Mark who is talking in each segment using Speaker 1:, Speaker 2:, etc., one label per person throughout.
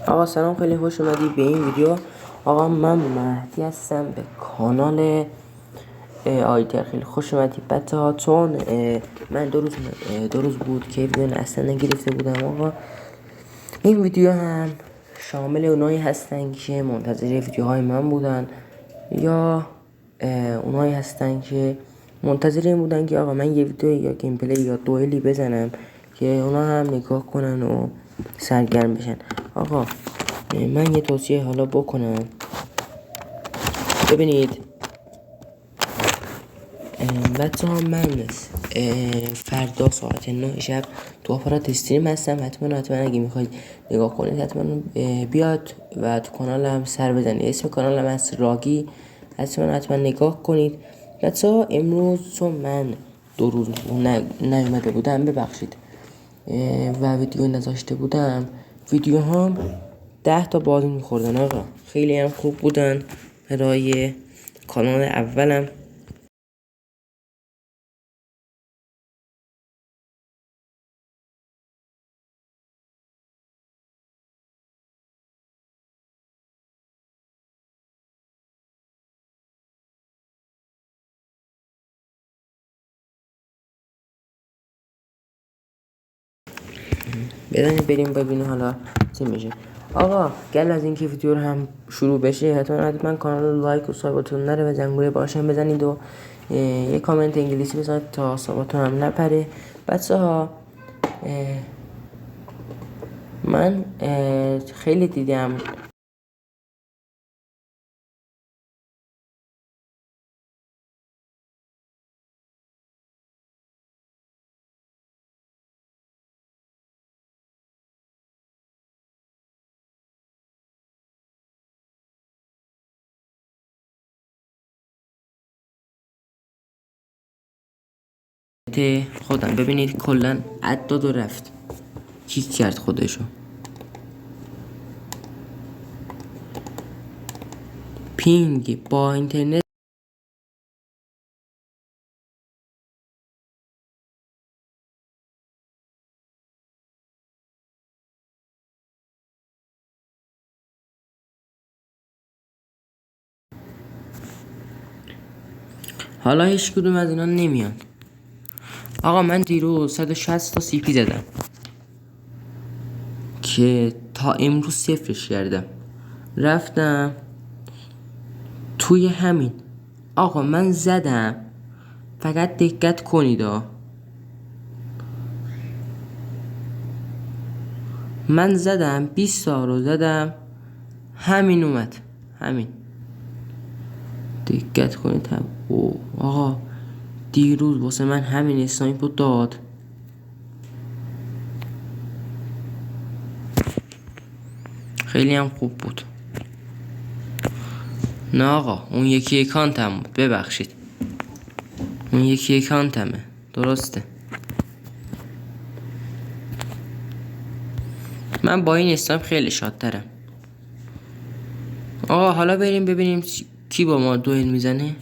Speaker 1: آقا سلام، خیلی خوش اومدی به این ویدیو. آقا من مهدی هستم به کانال آیدر. خیلی خوش اومدی بچه ها. چون من دو روز بود که ویدیو اصلا نگرفته بودم. آقا این ویدیو هم شامل اونایی هستن که منتظر ویدیوهای من بودن، یا اونایی هستن که منتظر این بودن که آقا من یه ویدیو یا گیم پلی یا دوئلی بزنم که اونا هم نگاه کنن و سرگرم بشن. آقا من یه توصیه حالا بکنم. ببینید بچه ها، من فردا ساعت 9 شب تو آپارات استریم هستم. حتما اگه میخواید نگاه کنید حتما بیاد و تو کانالم سر بزنید. اسم کانالم هست راگی. حتما نگاه کنید بچه ها. امروز چون من 2 روز نیومده بودم، ببخشید، و ویدیو نذاشته بودم، ویدیو هم 10 تا بازی میخوردن. آقا خیلی هم خوب بودن برای کانال اولم. بزنید بریم ببینیم حالا چی میشه. آقا قبل از اینکه ویدیو رو هم شروع بشه حتما کانال رو لایک و سابقتون نره و زنگوله باشم بزنید و یه کامنت انگلیسی بزنید تا سابقتون هم نپره بچه ها. من خیلی دیدم خودم. ببینید کلا اد داد و رفت، کیک کرد خودشو. پینگ با اینترنت حالا هیچ کدوم از اینا نمیان. آقا من دیروز 160 تا سی پی زدم که تا امروز صفرش کردم. رفتم توی همین، آقا من زدم، فقط دقت کنید من زدم 20 تا رو زدم، همین اومد، همین. دقت کنید هم. آقا دیروز واسه من همین اسنایپو داد. خیلی هم خوب بود. نه آقا اون یکی اکانتم بود، ببخشید، اون یکی اکانتمه، درسته. من با این اسنایپ خیلی شادترم. آقا حالا بریم ببینیم کی با ما دوئل میزنه.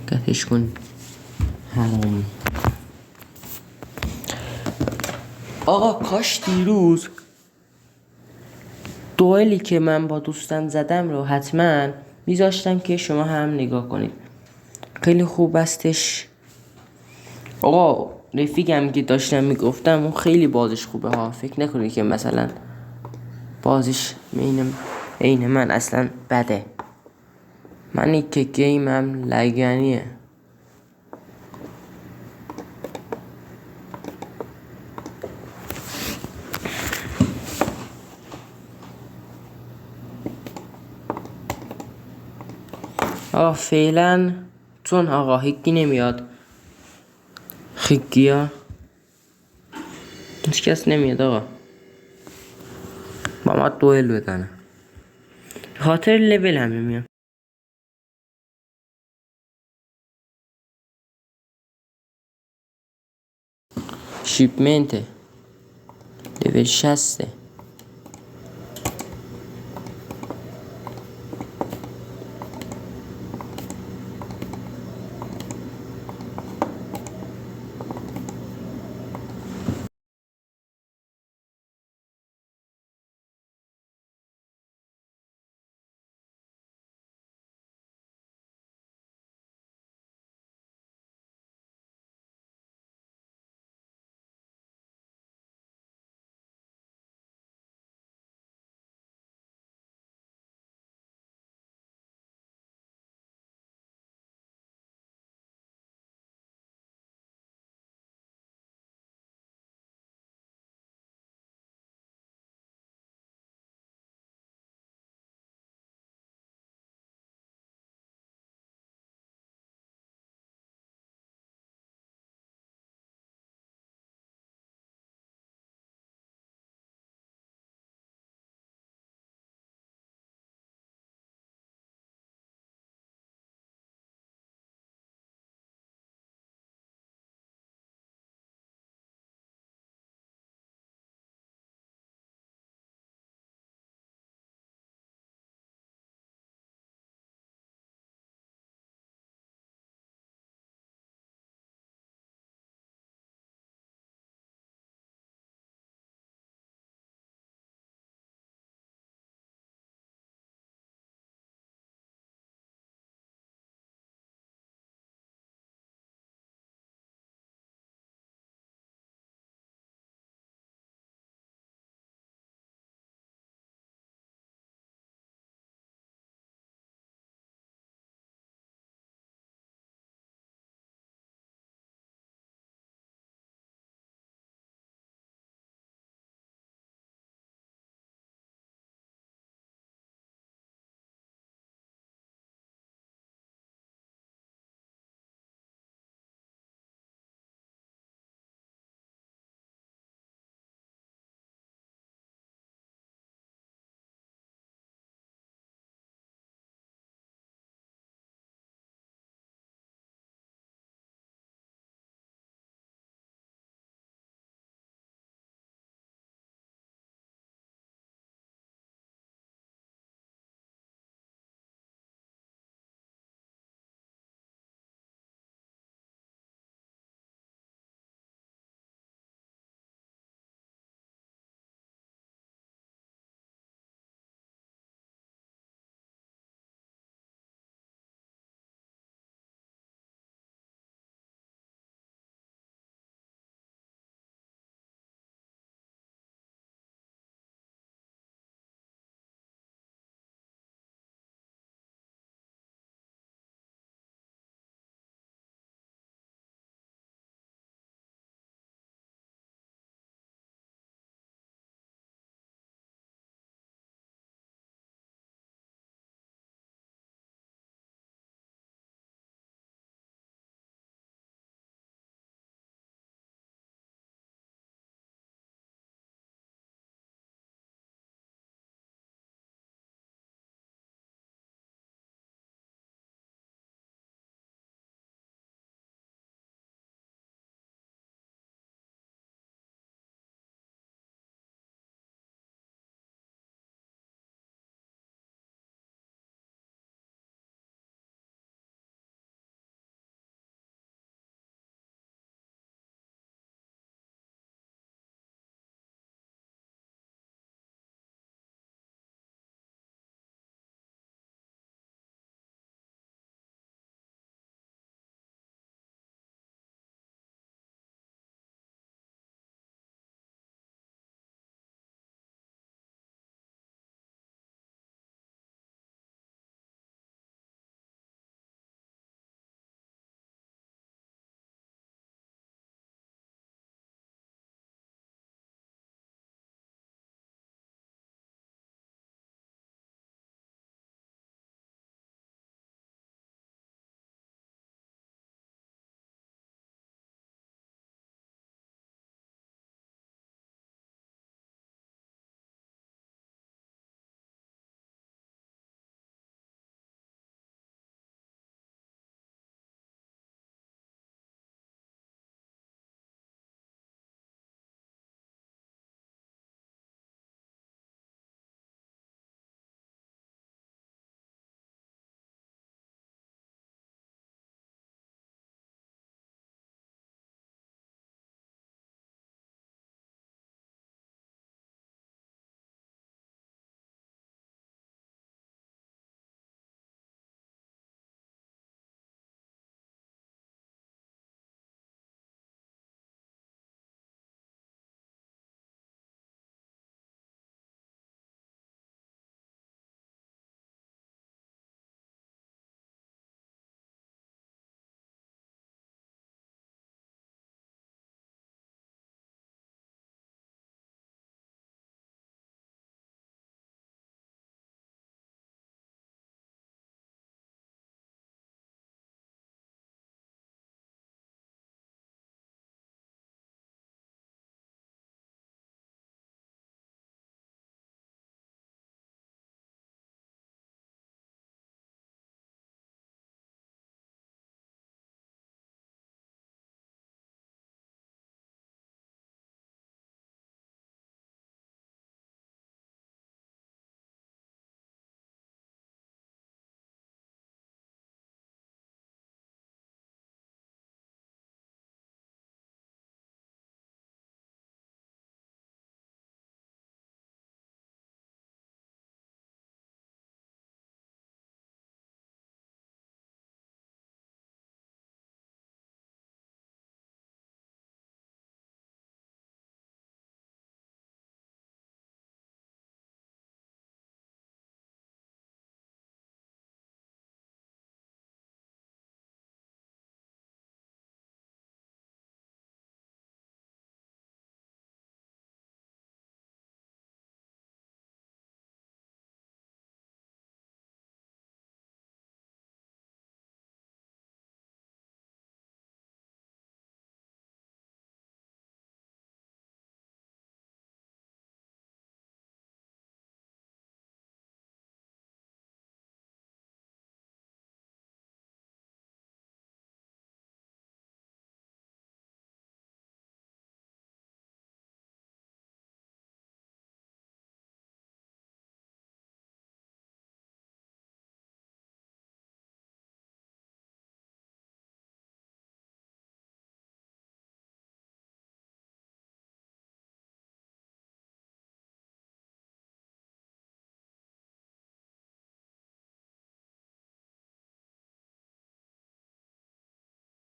Speaker 1: قطعش کن حرام. آقا کاش دیروز دوئلی که من با دوستم زدم رو حتما میذاشتم که شما هم نگاه کنید. خیلی خوب استش. آقا رفیقم که داشتم میگفتم اون خیلی بازش خوبه ها. فکر نکنید که مثلا بازش عین من اصلا بده. منی که گیمم لگنیه. آقا فعلا چون آقا هیچی نمیاد، خیگیا هیچ کس نمیاد آقا با ما دوئل بزنه. خاطر لول همه میاد. شیپمنته لول 60.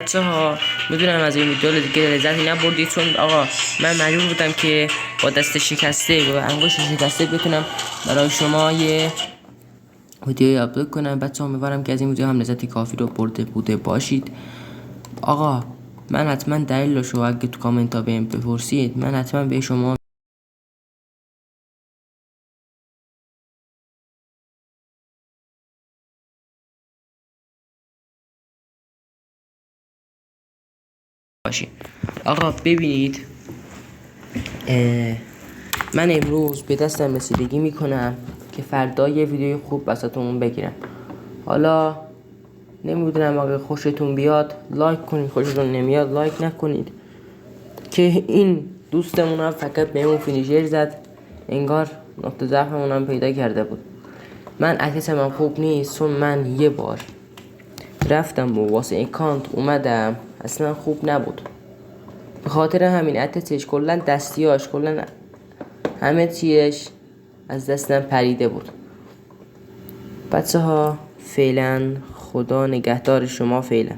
Speaker 1: بچه‌ها میدونم از این ویدیو دیگه لذتی نبردید، چون آقا من مجبور بودم که با دست شکسته و انگشت شکسته بتونم برای شما یه ویدیوی آپلود کنم. بچه‌ها امیدوارم که از این ویدیو هم لذتی کافی رو برده بوده باشید. آقا من حتما دلیلشو اگه تو کامنت ها بهم بپرسید من حتما به شما باشید. آقا ببینید من امروز به دستم رسیدگی میکنم که فردا یه ویدیوی خوب واسهتون بگیرم. حالا نمیدونم اگه خوشتون بیاد لایک کنید، خوشتون نمیاد لایک نکنید، که این دوستمون هم فقط بهمون فینیشر زد، انگار نقطه ضعفمون هم پیدا کرده بود. من عکسم هم خوب نیست، چون من یه بار رفتم و واسه اکانت اومدم اصلا خوب نبود. به خاطر همین عکسش کلا دستیاش کلا همه چیش از دستم پریده بود. بچه ها فعلا خدا نگهدار شما فعلا.